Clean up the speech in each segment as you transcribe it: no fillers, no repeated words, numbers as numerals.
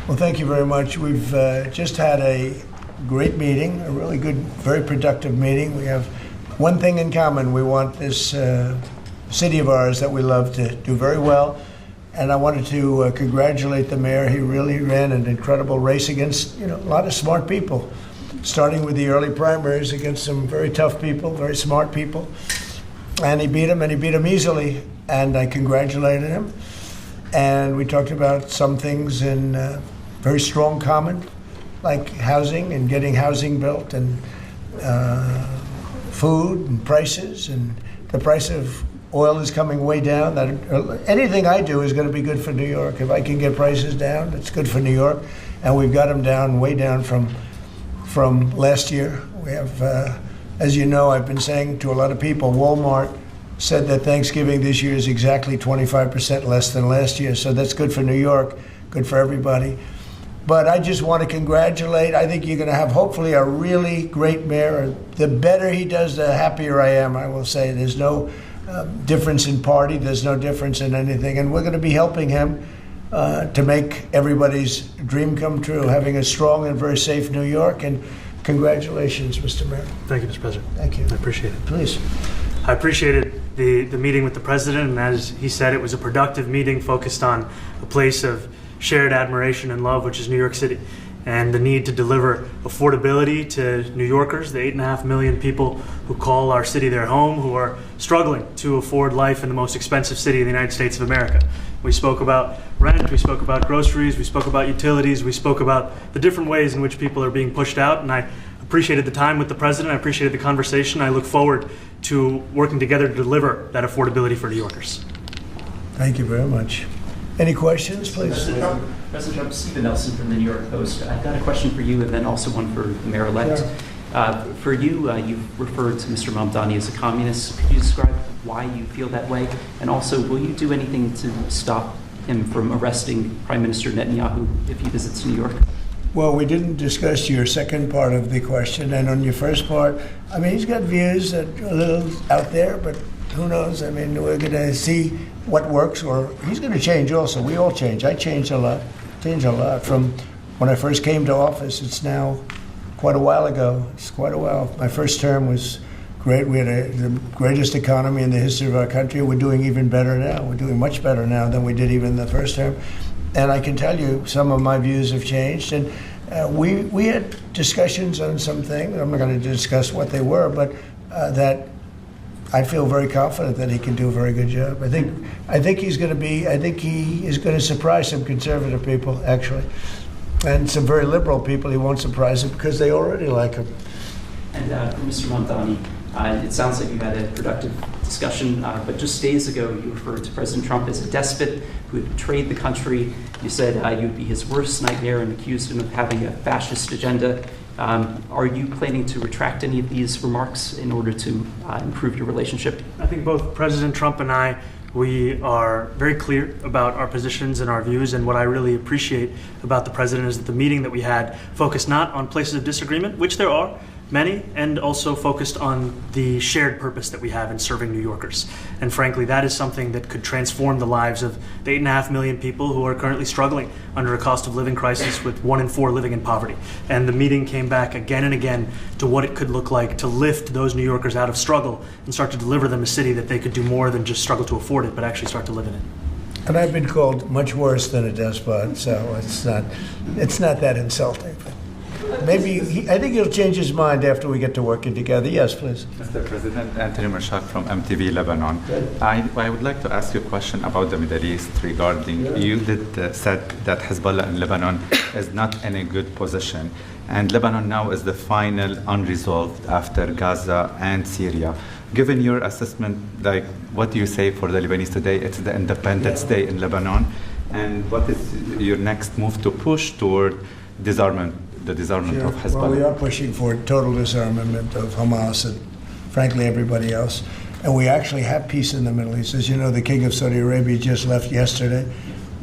Well, thank you very much. We've just had a great meeting, a really good, very productive meeting. We have one thing in common. We want this city of ours that we love to do very well. And I wanted to congratulate the mayor. He really ran an incredible race against, a lot of smart people, starting with the early primaries against some very tough people, very smart people. And he beat them easily. And I congratulated him. And we talked about some things in very strong common, like housing and getting housing built, and food and prices, and the price of oil is coming way down. Anything I do is going to be good for New York. If I can get prices down, it's good for New York. And we've got them down, way down from last year. We have, as you know, I've been saying to a lot of people, Walmart said that Thanksgiving this year is exactly 25% less than last year. So that's good for New York, good for everybody. But I just want to congratulate. I think you're going to have, hopefully, a really great mayor. The better he does, the happier I am, I will say. There's no difference in party. There's no difference in anything. And we're going to be helping him to make everybody's dream come true, having a strong and very safe New York. And congratulations, Mr. Mayor. Thank you, Mr. President. Thank you. I appreciate it. Please. I appreciated the meeting with the president, and as he said, it was a productive meeting focused on a place of shared admiration and love, which is New York City, and the need to deliver affordability to New Yorkers, the 8.5 million people who call our city their home, who are struggling to afford life in the most expensive city in the United States of America. We spoke about rent, we spoke about groceries, we spoke about utilities, we spoke about the different ways in which people are being pushed out, and I appreciated the time with the president, I appreciated the conversation. I look forward to working together to deliver that affordability for New Yorkers. Thank you very much. Any questions, please? President Trump, Stephen Nelson from the New York Post. I've got a question for you and then also one for the mayor-elect. Sure. For you, you've referred to Mr. Mamdani as a communist. Could you describe why you feel that way? And also, will you do anything to stop him from arresting Prime Minister Netanyahu if he visits New York? Well, we didn't discuss your second part of the question. And on your first part, I mean, he's got views that are a little out there, but who knows? I mean, we're going to see what works, or he's going to change also. We all change. I changed a lot from when I first came to office. It's now quite a while ago. It's quite a while. My first term was great. We had the greatest economy in the history of our country. We're doing even better now. We're doing much better now than we did even the first term. And I can tell you some of my views have changed. And we had discussions on some things. I'm not going to discuss what they were, but that I feel very confident that he can do a very good job. I think he's going to be. I think he is going to surprise some conservative people, actually, and some very liberal people. He won't surprise them because they already like him. And for Mr. Mamdani, it sounds like you had a productive discussion, but just days ago you referred to President Trump as a despot who had betrayed the country. You said you would be his worst nightmare and accused him of having a fascist agenda. Are you planning to retract any of these remarks in order to improve your relationship? I think both President Trump and I, we are very clear about our positions and our views, and what I really appreciate about the president is that the meeting that we had focused not on places of disagreement, which there are many, and also focused on the shared purpose that we have in serving New Yorkers. And frankly, that is something that could transform the lives of the 8.5 million people who are currently struggling under a cost of living crisis, with 1 in 4 living in poverty. And the meeting came back again and again to what it could look like to lift those New Yorkers out of struggle and start to deliver them a city that they could do more than just struggle to afford it, but actually start to live in it. And I've been called much worse than a despot, so it's not that insulting. Maybe I think he'll change his mind after we get to working together. Yes, please. Mr. President, Anthony Mershak from MTV Lebanon. I would like to ask you a question about the Middle East regarding, you said that Hezbollah in Lebanon is not in a good position. And Lebanon now is the final unresolved after Gaza and Syria. Given your assessment, like, what do you say for the Lebanese today? It's the Independence Day in Lebanon. And what is your next move to push toward disarmament? The disarmament of Hezbollah. Well, we are pushing for total disarmament of Hamas and, frankly, everybody else. And we actually have peace in the Middle East. As you know, the King of Saudi Arabia just left yesterday.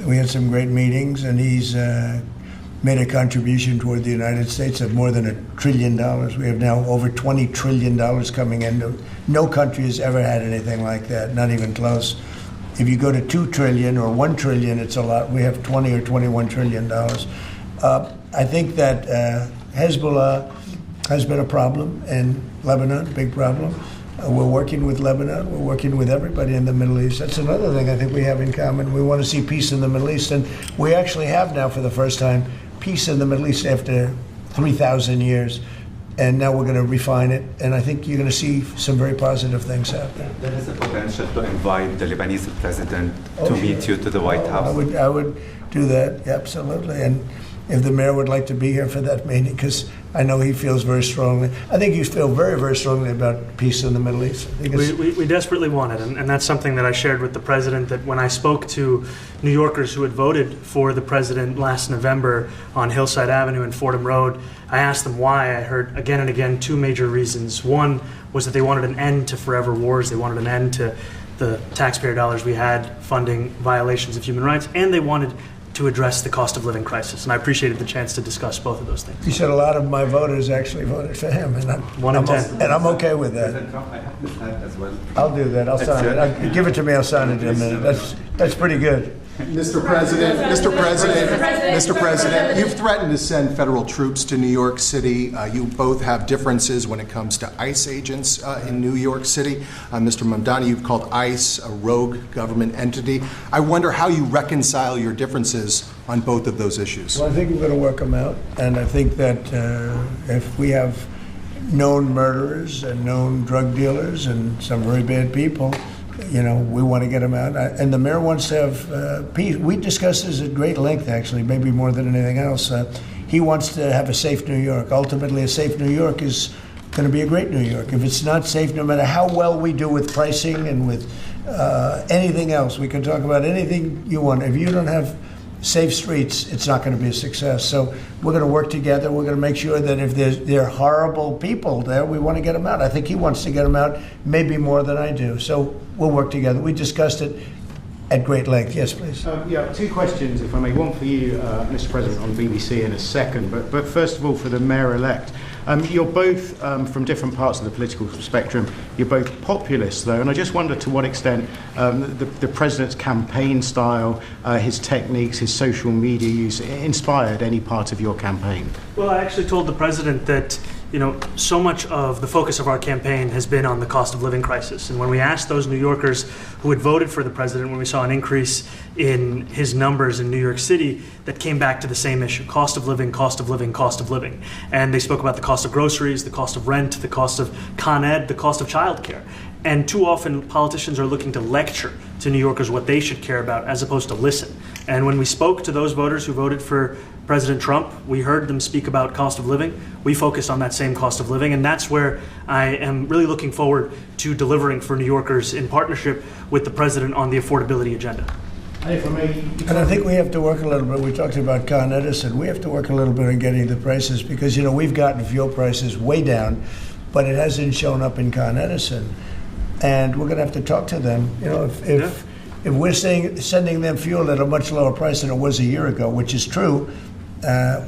We had some great meetings, and he's made a contribution toward the United States of more than $1 trillion. We have now over $20 trillion coming in. No country has ever had anything like that, not even close. If you go to $2 trillion or $1 trillion, it's a lot. We have $20 or $21 trillion. I think that Hezbollah has been a problem in Lebanon, big problem. We're working with Lebanon. We're working with everybody in the Middle East. That's another thing I think we have in common. We want to see peace in the Middle East. And we actually have now, for the first time, peace in the Middle East after 3,000 years. And now we're going to refine it. And I think you're going to see some very positive things happen. There is a potential to invite the Lebanese president to meet you to the White House. I would do that, absolutely. And if the mayor would like to be here for that meeting, because I know he feels very strongly. I think you feel very, very strongly about peace in the Middle East. We desperately want it, and that's something that I shared with the president, that when I spoke to New Yorkers who had voted for the president last November on Hillside Avenue and Fordham Road, I asked them why. I heard again and again two major reasons. One was that they wanted an end to forever wars. They wanted an end to the taxpayer dollars we had funding violations of human rights, and they wanted to address the cost of living crisis. And I appreciated the chance to discuss both of those things. You said a lot of my voters actually voted for him, and I'm okay with that. I have this hat as well. I'll do that. I'll sign it. Give it to me. I'll sign it in a minute. That's pretty good. Mr. President, you've threatened to send federal troops to New York City. You both have differences when it comes to ICE agents in New York City. Mr. Mamdani, you've called ICE a rogue government entity. I wonder how you reconcile your differences on both of those issues. Well, I think we're going to work them out. And I think that if we have known murderers and known drug dealers and some very bad people, you know, we want to get them out. And the mayor wants to have peace. We discussed this at great length, actually, maybe more than anything else. He wants to have a safe New York. Ultimately, a safe New York is going to be a great New York. If it's not safe, no matter how well we do with pricing and with anything else, we can talk about anything you want. If you don't have safe streets, it's not going to be a success. So we're going to work together. We're going to make sure that if there are horrible people there, we want to get them out. I think he wants to get them out maybe more than I do. So we'll work together. We discussed it at great length. Yes, please. Two questions, if I may. One for you, Mr. President, on BBC in a second. But first of all, for the mayor-elect. You're both from different parts of the political spectrum. You're both populists, though, and I just wonder to what extent the president's campaign style, his techniques, his social media use inspired any part of your campaign. Well, I actually told the president that, you know, so much of the focus of our campaign has been on the cost of living crisis. And when we asked those New Yorkers who had voted for the president, when we saw an increase in his numbers in New York City, that came back to the same issue: cost of living, cost of living, cost of living. And they spoke about the cost of groceries, the cost of rent, the cost of Con Ed, the cost of childcare. And too often politicians are looking to lecture to New Yorkers what they should care about as opposed to listen. And when we spoke to those voters who voted for President Trump, we heard them speak about cost of living. We focused on that same cost of living, and that's where I am really looking forward to delivering for New Yorkers in partnership with the president on the affordability agenda. And I think we have to work a little bit. We talked about Con Edison. We have to work a little bit on getting the prices, because, you know, we've gotten fuel prices way down, but it hasn't shown up in Con Edison. And we're going to have to talk to them. You know, if we're sending them fuel at a much lower price than it was a year ago, which is true,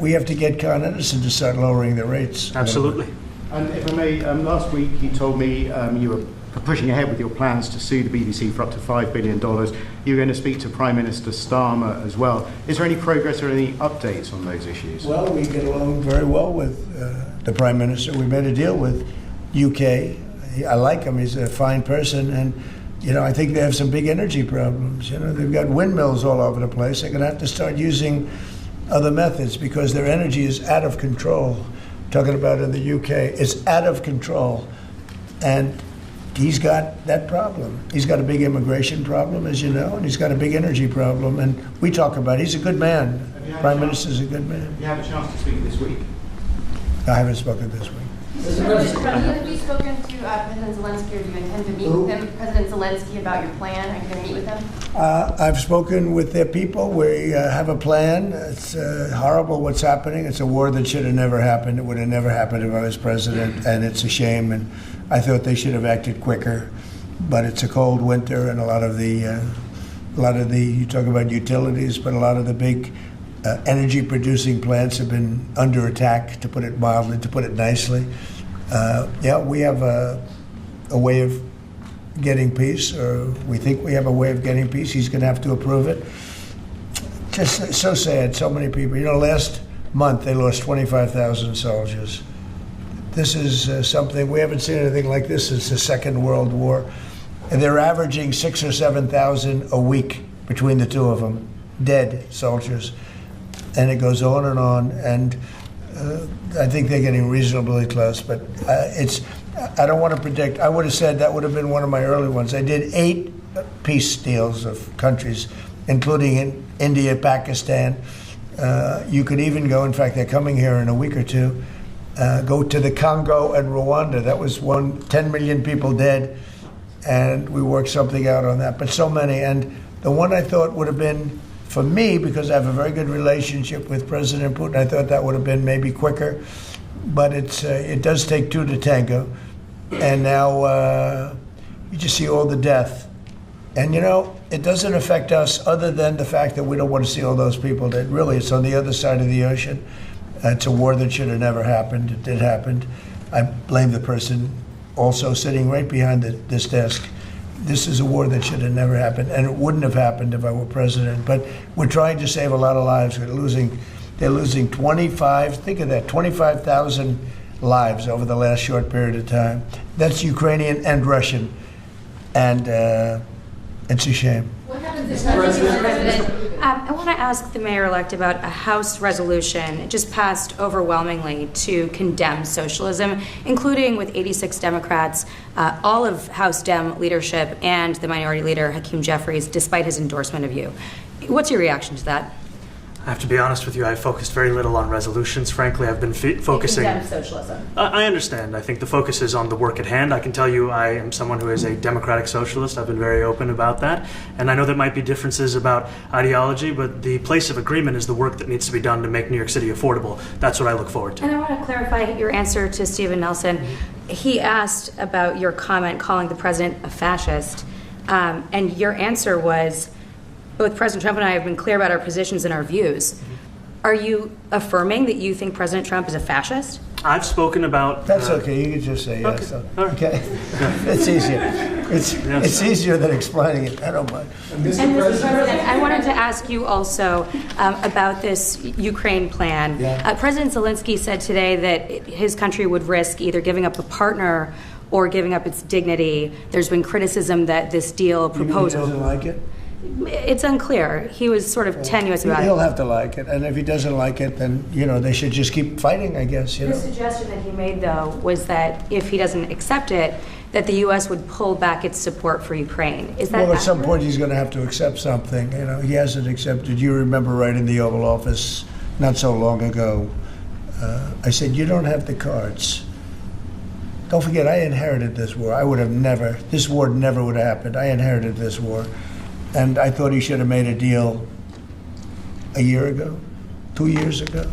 we have to get Con Edison to start lowering the rates. Absolutely. And if I may, last week you told me you were pushing ahead with your plans to sue the BBC for up to $5 billion. You were going to speak to Prime Minister Starmer as well. Is there any progress or any updates on those issues? Well, we get along very well with the Prime Minister. We made a deal with UK. I like him. He's a fine person. And, you know, I think they have some big energy problems. You know, they've got windmills all over the place. They're going to have to start using other methods because their energy is out of control. Talking about in the UK, it's out of control. And he's got that problem. He's got a big immigration problem, as you know, and he's got a big energy problem. And we talk about it. He's a good man. Prime Minister's a good man. You have a chance to speak this week? I haven't spoken this week. Have you spoken to President Zelensky, or do you intend to meet with him, President Zelensky, about your plan? Are you going to meet with him? I've spoken with their people. We have a plan. It's horrible what's happening. It's a war that should have never happened. It would have never happened if I was president, and it's a shame. And I thought they should have acted quicker. But it's a cold winter, and a lot of the you talk about utilities, but a lot of the big energy-producing plants have been under attack, to put it mildly, to put it nicely. We have a way of getting peace, or we think we have a way of getting peace. He's going to have to approve it. Just so sad, so many people. You know, last month they lost 25,000 soldiers. This is something, we haven't seen anything like this since the Second World War. And they're averaging 6,000 or 7,000 a week between the two of them, dead soldiers. And it goes on, and I think they're getting reasonably close. But I don't want to predict. I would have said that would have been one of my early ones. I did 8 peace deals of countries, including in India, Pakistan. You could even go, in fact, they're coming here in a week or two, go to the Congo and Rwanda. That was 10 million people dead, and we worked something out on that. But so many. And the one I thought would have been, for me, because I have a very good relationship with President Putin, I thought that would have been maybe quicker. But it does take 2 to tango. And now you just see all the death. And, you know, it doesn't affect us other than the fact that we don't want to see all those people dead. Really, it's on the other side of the ocean. It's a war that should have never happened. It did happen. I blame the person also sitting right behind this desk. This is a war that should have never happened, and it wouldn't have happened if I were president. But we're trying to save a lot of lives. They're losing 25, think of that, 25,000 lives over the last short period of time. That's Ukrainian and Russian, and it's a shame. What happens if President? I want to ask the mayor-elect about a House resolution just passed overwhelmingly to condemn socialism, including with 86 Democrats, all of House Dem leadership, and the minority leader, Hakeem Jeffries, despite his endorsement of you. What's your reaction to that? I have to be honest with you, I focused very little on resolutions. Frankly, I've been focusing... Condemn socialism. I understand. I think the focus is on the work at hand. I can tell you I am someone who is a democratic socialist. I've been very open about that. And I know there might be differences about ideology, but the place of agreement is the work that needs to be done to make New York City affordable. That's what I look forward to. And I want to clarify your answer to Stephen Nelson. He asked about your comment calling the president a fascist, and your answer was, both President Trump and I have been clear about our positions and our views. Are you affirming that you think President Trump is a fascist? I've spoken about... That's okay. You can just say yes. Okay. It's easier. It's easier than explaining it. I don't mind. And Mr. President, I wanted to ask you also about this Ukraine plan. Yeah. President Zelensky said today that his country would risk either giving up a partner or giving up its dignity. There's been criticism that this deal proposal... He doesn't like it? It's unclear. He was sort of tenuous about it. He'll have to like it, and if he doesn't like it, then, you know, they should just keep fighting, I guess, you know. The suggestion that he made, though, was that if he doesn't accept it, that the U.S. would pull back its support for Ukraine. Is that Well, at some accurate? point he's going to have to accept something. You know, he hasn't accepted. You remember right in the Oval Office not so long ago, I said, you don't have the cards. Don't forget, I inherited this war. This war never would have happened. I inherited this war. And I thought he should have made a deal a year ago, 2 years ago.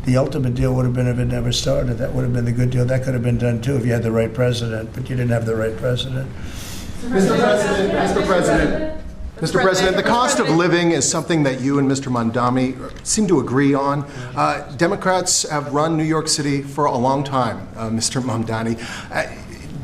The ultimate deal would have been if it never started. That would have been the good deal. That could have been done too if you had the right president, but you didn't have the right president. Mr. President, the cost of living is something that you and Mr. Mamdani seem to agree on. Democrats have run New York City for a long time, Mr. Mamdani.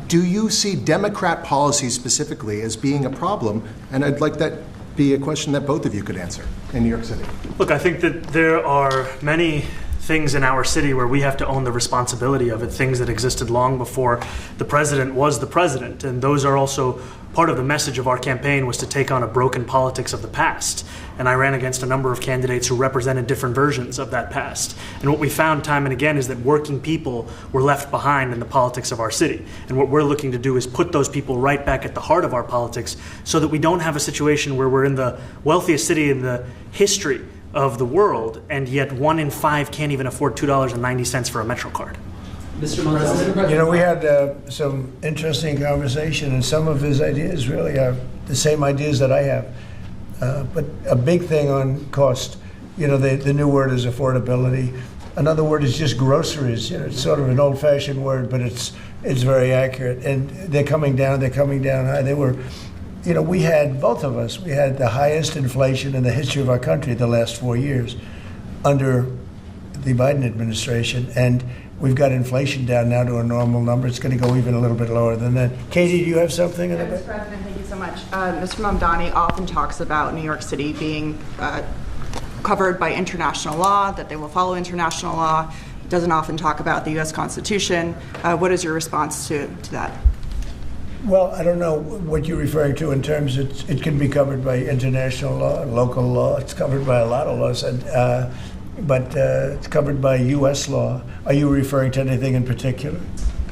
Do you see Democrat policy specifically as being a problem? And I'd like that be a question that both of you could answer in New York City. Look, I think that there are many things in our city where we have to own the responsibility of it, things that existed long before the president was the president. And those are also part of the message of our campaign, was to take on a broken politics of the past. And I ran against a number of candidates who represented different versions of that past. And what we found time and again is that working people were left behind in the politics of our city. And what we're looking to do is put those people right back at the heart of our politics so that we don't have a situation where we're in the wealthiest city in the history of the world, and yet 1 in 5 can't even afford $2.90 for a Metro card. Mr. Mamdani. You know, we had some interesting conversation, and some of his ideas really are the same ideas that I have. But a big thing on cost, you know, the new word is affordability. Another word is just groceries. You know, it's sort of an old-fashioned word, but it's very accurate. And they're coming down high. They were, you know, we had, both of us, we had the highest inflation in the history of our country the last 4 years under the Biden administration. And we've got inflation down now to a normal number. It's going to go even a little bit lower than that. Katie, do you have something? Mr. President, thank you so much. Mr. Mamdani often talks about New York City being covered by international law, that they will follow international law. Doesn't often talk about the U.S. Constitution. What is your response to that? Well, I don't know what you're referring to in terms it can be covered by international law, local law. It's covered by a lot of laws, but it's covered by U.S. law. Are you referring to anything in particular?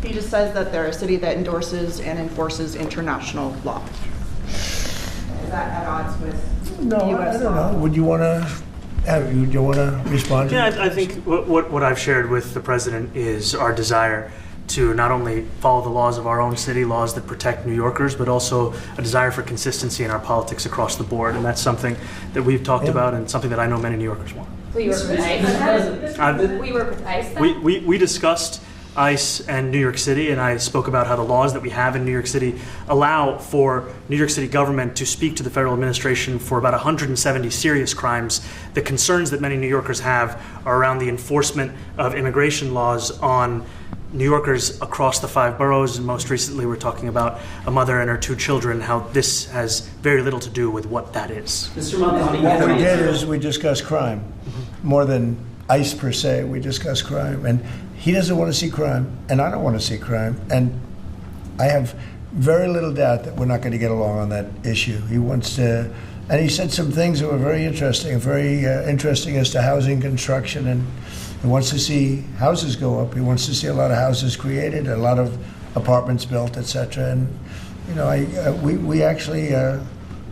He just says that they're a city that endorses and enforces international law. Is that at odds with No, U.S. I don't law? know. Would you want to respond to Yeah, that? I think what I've shared with the president is our desire to not only follow the laws of our own city, laws that protect New Yorkers, but also a desire for consistency in our politics across the board. And that's something that we've talked about and something that I know many New Yorkers want. Will you work with ICE? We work with ICE then? We discussed ICE and New York City, and I spoke about how the laws that we have in New York City allow for New York City government to speak to the federal administration for about 170 serious crimes. The concerns that many New Yorkers have are around the enforcement of immigration laws on New Yorkers across the 5 boroughs, and most recently we're talking about a mother and her 2 children, how this has very little to do with what that is. Mr. Mamdani, What we did is we discussed crime. More than ICE per se, we discussed crime. And he doesn't want to see crime, and I don't want to see crime. And I have very little doubt that we're not going to get along on that issue. He wants to, and he said some things that were very interesting as to housing construction, and he wants to see houses go up. He wants to see a lot of houses created, a lot of apartments built, etc. And you know, we actually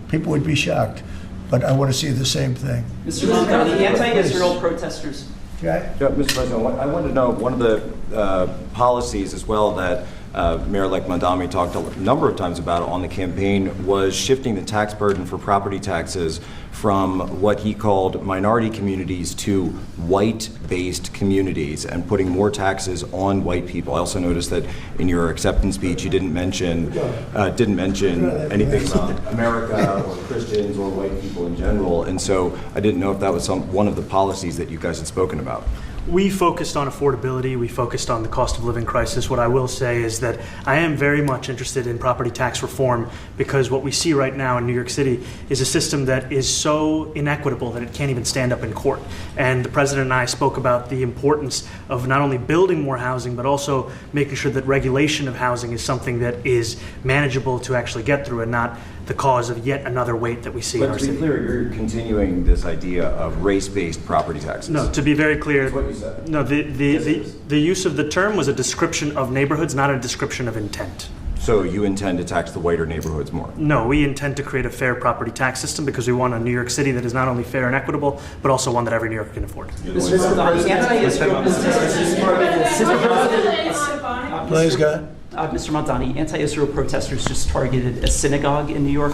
people would be shocked, but I want to see the same thing. Mr. Mamdani, anti-Israel protesters. Okay. Yeah, Mr. President, I wanted to know one of the policies as well that Mayor-elect Mamdani talked a number of times about on the campaign was shifting the tax burden for property taxes from what he called minority communities to white-based communities and putting more taxes on white people. I also noticed that in your acceptance speech you didn't mention anything about America or Christians or white people in general, and so I didn't know if that was one of the policies that you guys had spoken about. We focused on affordability. We focused on the cost of living crisis. What I will say is that I am very much interested in property tax reform because what we see right now in New York City is a system that is so inequitable that it can't even stand up in court. And the president and I spoke about the importance of not only building more housing, but also making sure that regulation of housing is something that is manageable to actually get through and not the cause of yet another weight that we see in our But to be city. clear, you're continuing this idea of race-based property taxes. No, to be very clear, That's what you said. no, the use of the term was a description of neighborhoods, not a description of intent. So you intend to tax the whiter neighborhoods more? No, we intend to create a fair property tax system because we want a New York City that is not only fair and equitable, but also one that every New Yorker can afford. Mr. Mamdani, anti-Israel protesters Please, go ahead. Mr. Mamdani, anti-Israel protesters just targeted a synagogue in New York.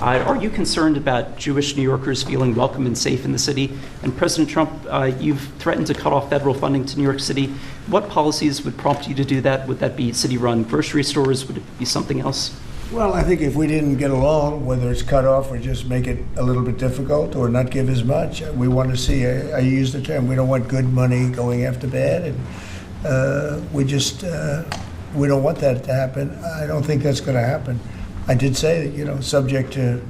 Are you concerned about Jewish New Yorkers feeling welcome and safe in the city? And President Trump, you've threatened to cut off federal funding to New York City. What policies would prompt you to do that? Would that be city-run grocery stores? Would it be something else? Well, I think if we didn't get along, whether it's cut off or just make it a little bit difficult or not give as much, we want to see, I use the term, we don't want good money going after bad, and we don't want that to happen. I don't think that's going to happen. I did say that, you know, subject to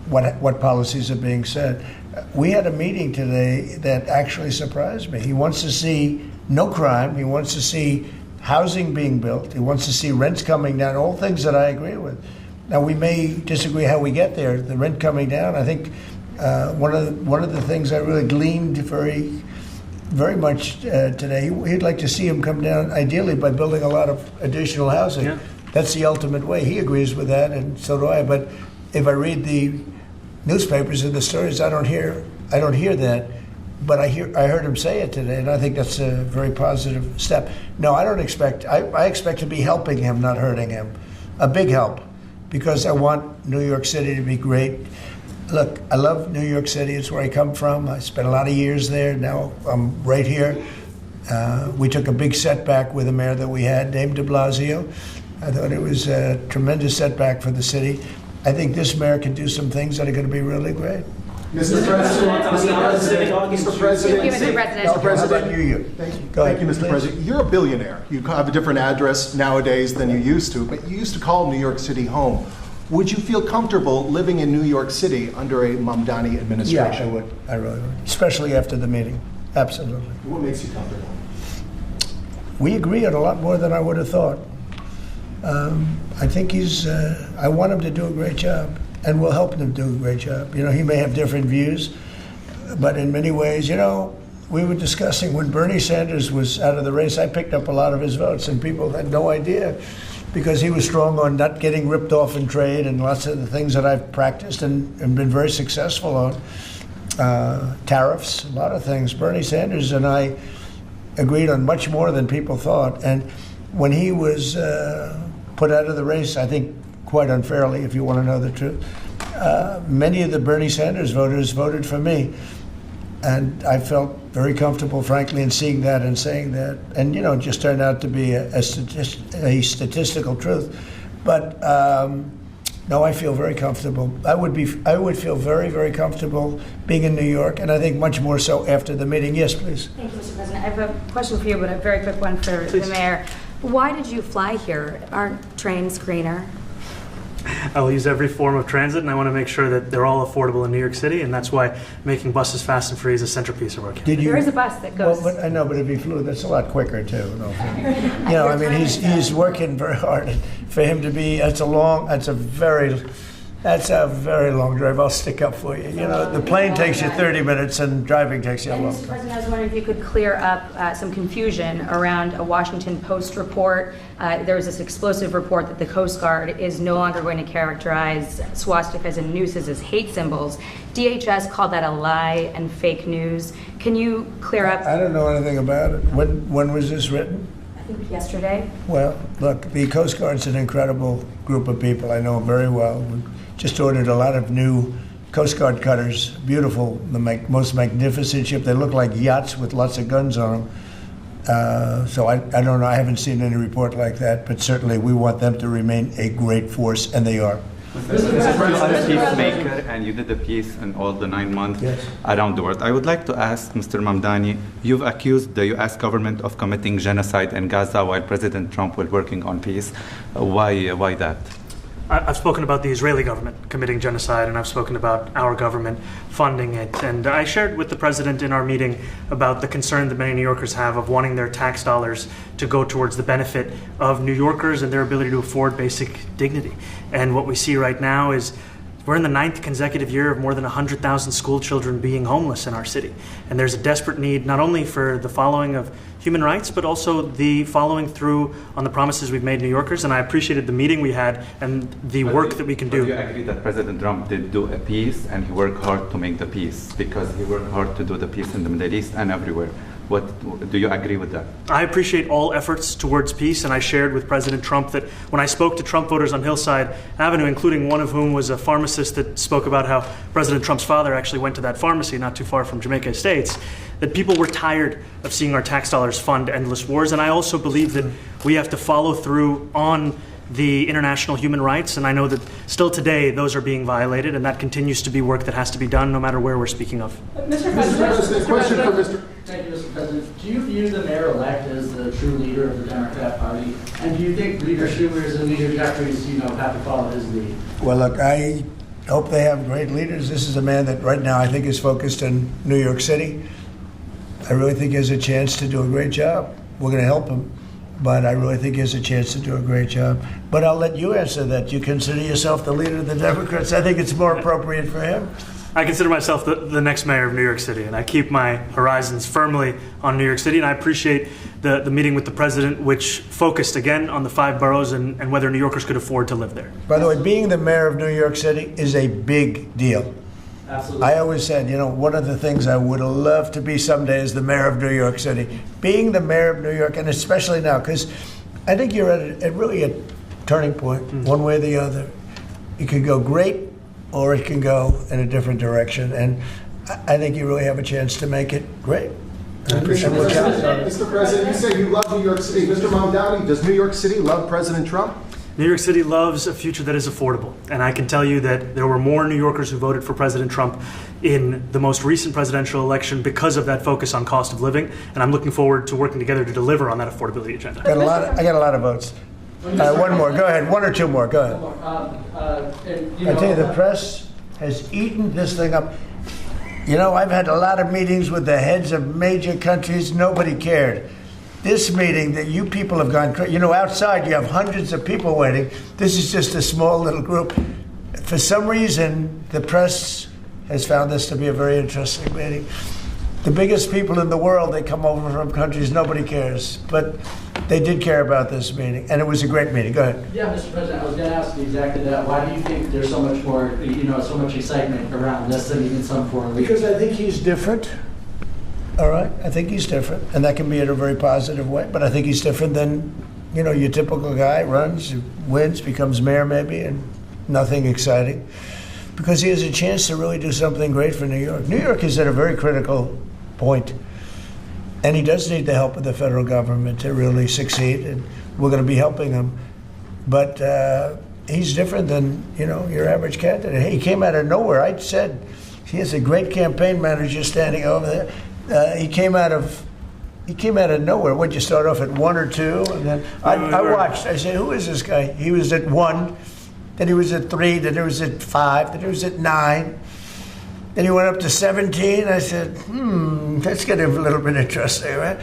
what policies are being said. We had a meeting today that actually surprised me. He wants to see no crime. He wants to see housing being built. He wants to see rents coming down, all things that I agree with. Now, we may disagree how we get there. The rent coming down, I think one of the things I really gleaned very much today, he'd like to see him come down, ideally, by building a lot of additional housing. Yeah. That's the ultimate way. He agrees with that, and so do I. But if I read the newspapers and the stories, I don't hear that. But I heard him say it today, and I think that's a very positive step. No, I don't expect. I expect to be helping him, not hurting him. A big help, because I want New York City to be great. Look, I love New York City. It's where I come from. I spent a lot of years there. Now I'm right here. We took a big setback with the mayor that we had, named de Blasio. I thought it was a tremendous setback for the city. I think this mayor can do some things that are going to be really great. Mr. President, Mr. President, Mr. President. How about you? Thank you, Mr. President. You're a billionaire. You have a different address nowadays than you used to, but you used to call New York City home. Would you feel comfortable living in New York City under a Mamdani administration? Yeah, I would. I really would. Especially after the meeting. Absolutely. What makes you comfortable? We agree on a lot more than I would have thought. I think I want him to do a great job, and we'll help him do a great job. You know, he may have different views, but in many ways, you know, we were discussing when Bernie Sanders was out of the race, I picked up a lot of his votes, and people had no idea because he was strong on not getting ripped off in trade and lots of the things that I've practiced and been very successful on. Tariffs, a lot of things. Bernie Sanders and I agreed on much more than people thought. And when he was put out of the race, I think quite unfairly, if you want to know the truth, many of the Bernie Sanders voters voted for me. And I felt very comfortable, frankly, in seeing that and saying that. And, you know, it just turned out to be a statistical truth. But no, I feel very comfortable. I would feel very, very comfortable being in New York, and I think much more so after the meeting. Yes, please. Thank you, Mr. President. I have a question for you, but a very quick one for the mayor. Why did you fly here? Aren't trains greener? I'll use every form of transit, and I want to make sure that they're all affordable in New York City, and that's why making buses fast and free is a centerpiece of our campaign. There is a bus that goes. Well, but I know, but if he flew, that's a lot quicker too. You know, I mean, he's working very hard. For him to be, that's a very long drive. I'll stick up for you. You know, the plane takes you 30 minutes, and driving takes you a long Mr. time. President, I was wondering if you could clear up some confusion around a Washington Post report. There was this explosive report that the Coast Guard is no longer going to characterize swastikas and nooses as hate symbols. DHS called that a lie and fake news. Can you clear up? I don't know anything about it. When was this written? I think yesterday. Well, look, the Coast Guard's an incredible group of people. I know them very well. We just ordered a lot of new Coast Guard cutters, beautiful, the most magnificent ship. They look like yachts with lots of guns on them. So I don't know. I haven't seen any report like that, but certainly we want them to remain a great force, and they are. You are a peacemaker, and you did a peace in all the 9 months around the world. I would like to ask Mr. Mamdani, you've accused the U.S. government of committing genocide in Gaza while President Trump was working on peace. Why that? I've spoken about the Israeli government committing genocide, and I've spoken about our government funding it. And I shared with the president in our meeting about the concern that many New Yorkers have of wanting their tax dollars to go towards the benefit of New Yorkers and their ability to afford basic dignity. And what we see right now is we're in the 9th consecutive year of more than 100,000 school children being homeless in our city. And there's a desperate need not only for the following of human rights, but also the following through on the promises we've made New Yorkers. And I appreciated the meeting we had and the work that we can do. Do you agree that President Trump did do a peace and he worked hard to make the peace? Because he worked hard to do the peace in the Middle East and everywhere. Do you agree with that? I appreciate all efforts towards peace, and I shared with President Trump that when I spoke to Trump voters on Hillside Avenue, including one of whom was a pharmacist that spoke about how President Trump's father actually went to that pharmacy not too far from Jamaica Estates, that people were tired of seeing our tax dollars fund endless wars. And I also believe that we have to follow through on the international human rights, and I know that still today those are being violated, and that continues to be work that has to be done no matter where we're speaking of. Mr. President, question for Mr. Thank you, Mr. President. Do you view the mayor-elect as the true leader of the Democrat Party? And do you think Leader Schumer's and Leader Jeffries, have to follow his lead? Well, look, I hope they have great leaders. This is a man that right now I think is focused in New York City. I really think he has a chance to do a great job. We're going to help him, but I really think he has a chance to do a great job. But I'll let you answer that. You consider yourself the leader of the Democrats. I think it's more appropriate for him. I consider myself the next mayor of New York City, and I keep my horizons firmly on New York City, and I appreciate the meeting with the president, which focused again on the 5 boroughs and whether New Yorkers could afford to live there. By the way, being the mayor of New York City is a big deal. Absolutely. I always said, one of the things I would love to be someday is the mayor of New York City. Being the mayor of New York, and especially now, because I think you're at really a turning point, one way or the other. It could go great, or it can go in a different direction. And I think you really have a chance to make it great. Mr. President, you say you love New York City. Mr. Mamdani, does New York City love President Trump? New York City loves a future that is affordable, and I can tell you that there were more New Yorkers who voted for President Trump in the most recent presidential election because of that focus on cost of living, and I'm looking forward to working together to deliver on that affordability agenda. I got a lot of votes. One more, go ahead. One or two more, go ahead. I tell you, the press has eaten this thing up. You know, I've had a lot of meetings with the heads of major countries. Nobody cared. This meeting that you people have gone crazy. You know, outside you have hundreds of people waiting. This is just a small little group. For some reason, the press has found this to be a very interesting meeting. The biggest people in the world, they come over from countries nobody cares. But they did care about this meeting, and it was a great meeting. Go ahead. Yeah, Mr. President, I was going to ask you exactly that. Why do you think there's so much more, so much excitement around this than even some foreign leaders? Because I think he's different. All right, I think he's different, and that can be in a very positive way. But I think he's different than, your typical guy runs, wins, becomes mayor maybe, and nothing exciting. Because he has a chance to really do something great for New York. New York is at a very critical point, and he does need the help of the federal government to really succeed, and we're going to be helping him. But he's different than, your average candidate. He came out of nowhere. I said he has a great campaign manager standing over there. He came out of nowhere. Would you start off at 1 or 2? And then I watched. I said, who is this guy? He was at 1, then he was at 3, then he was at 5, then he was at 9. Then he went up to 17. I said, that's getting a little bit interesting, right?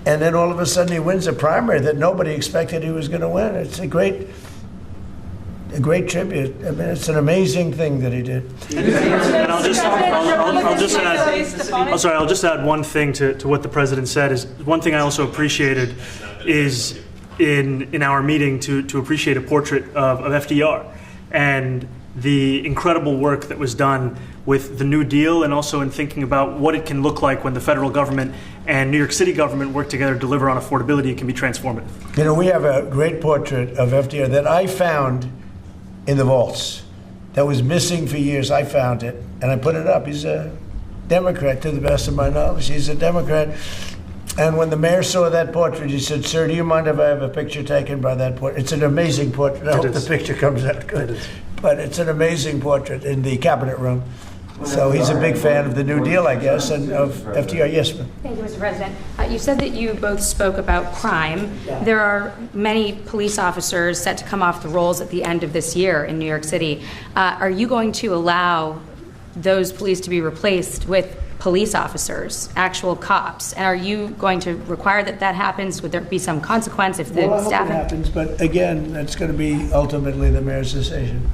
And then all of a sudden he wins a primary that nobody expected he was going to win. It's a great tribute. I mean, it's an amazing thing that he did. And I'll just add one thing to what the president said. Is one thing I also appreciated is in our meeting to appreciate a portrait of FDR and the incredible work that was done with the New Deal, and also in thinking about what it can look like when the federal government and New York City government work together to deliver on affordability. It can be transformative. We have a great portrait of FDR that I found in the vaults that was missing for years. I found it, and I put it up. He's a Democrat, to the best of my knowledge. He's a Democrat. And when the mayor saw that portrait, he said, sir, do you mind if I have a picture taken by that portrait? It's an amazing portrait. I hope the picture comes out good. But it's an amazing portrait in the cabinet room. So he's a big fan of the New Deal, I guess, and of FDR. Yes, ma'am. Thank you, Mr. President. You said that you both spoke about crime. There are many police officers set to come off the rolls at the end of this year in New York City. Are you going to allow those police to be replaced with police officers, actual cops? And are you going to require that happens? Would there be some consequence if the staff... I hope it happens, but again, that's going to be ultimately the mayor's decision.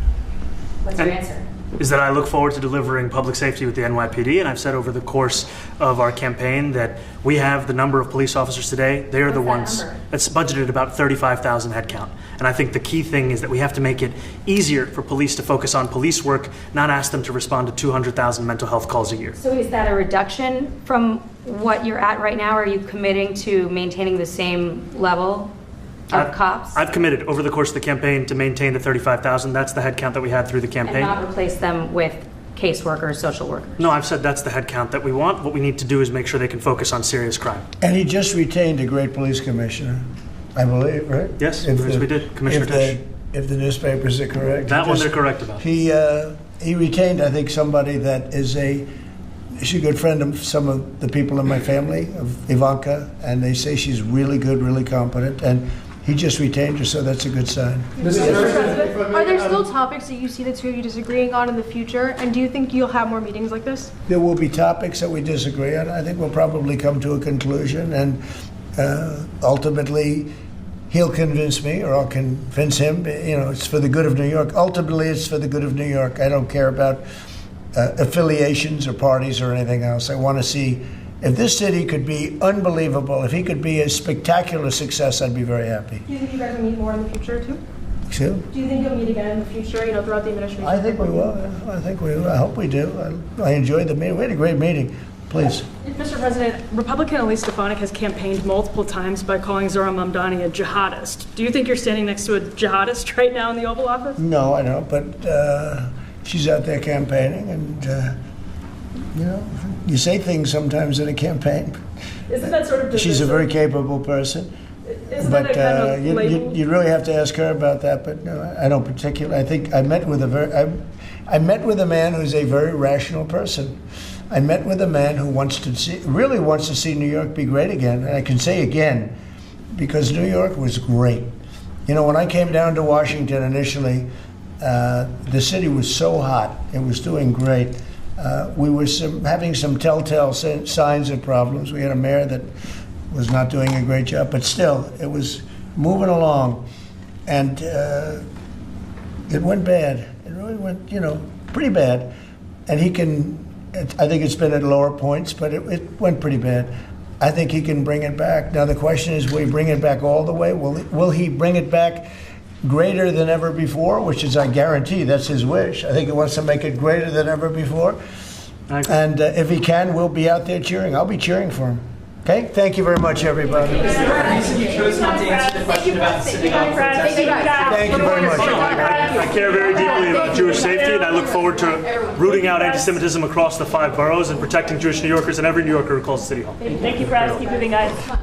What's your answer? Is that I look forward to delivering public safety with the NYPD, and I've said over the course of our campaign that we have the number of police officers today. They are the ones that's budgeted about 35,000 headcount. And I think the key thing is that we have to make it easier for police to focus on police work, not ask them to respond to 200,000 mental health calls a year. So is that a reduction from what you're at right now? Are you committing to maintaining the same level of cops? I've committed over the course of the campaign to maintain the 35,000. That's the headcount that we had through the campaign. And not replace them with caseworkers, social workers? No, I've said that's the headcount that we want. What we need to do is make sure they can focus on serious crime. And he just retained a great police commissioner, I believe, right? Yes, we did. Commissioner Tisch. If the newspapers are correct. That one they're correct about. He retained, I think, somebody that is she's a good friend of some of the people in my family, of Ivanka, and they say she's really good, really competent, and he just retained her, so that's a good sign. Mr. President, are there still topics that you see the two of you disagreeing on in the future? And do you think you'll have more meetings like this? There will be topics that we disagree on. I think we'll probably come to a conclusion, and ultimately he'll convince me, or I'll convince him. It's for the good of New York. Ultimately, it's for the good of New York. I don't care about affiliations or parties or anything else. I want to see if this city could be unbelievable, if he could be a spectacular success, I'd be very happy. Do you think you guys will meet more in the future, too? Excuse? Do you think you'll meet again in the future, throughout the administration? I think we will. I think we will. I hope we do. I enjoyed the meeting. We had a great meeting. Please. Mr. President, Republican Elise Stefanik has campaigned multiple times by calling Zohran Mamdani a jihadist. Do you think you're standing next to a jihadist right now in the Oval Office? No, I don't, but she's out there campaigning, and you say things sometimes in a campaign. Isn't that sort of She's a very capable person. Isn't that a kind of label? you really have to ask her about that. But no, I don't particularly. I think I met with I met with a man who's a very rational person. I met with a man who really wants to see New York be great again. And I can say again, because New York was great. You know, when I came down to Washington initially, the city was so hot. It was doing great. We were having some telltale signs of problems. We had a mayor that was not doing a great job, but still, it was moving along. And it went bad. It really went, pretty bad. And I think it's been at lower points, but it went pretty bad. I think he can bring it back. Now the question is, will he bring it back all the way? Will he bring it back greater than ever before, which is, I guarantee, that's his wish. I think he wants to make it greater than ever before. And if he can, we'll be out there cheering. I'll be cheering for him. Okay? Thank you very much, everybody. You chose not to answer the question about sitting on protest. Thank you very much. I care very deeply about Jewish safety, and I look forward to rooting out anti-Semitism across the 5 boroughs and protecting Jewish New Yorkers and every New Yorker who calls the City Hall. Thank you, Brad. Keep moving, guys.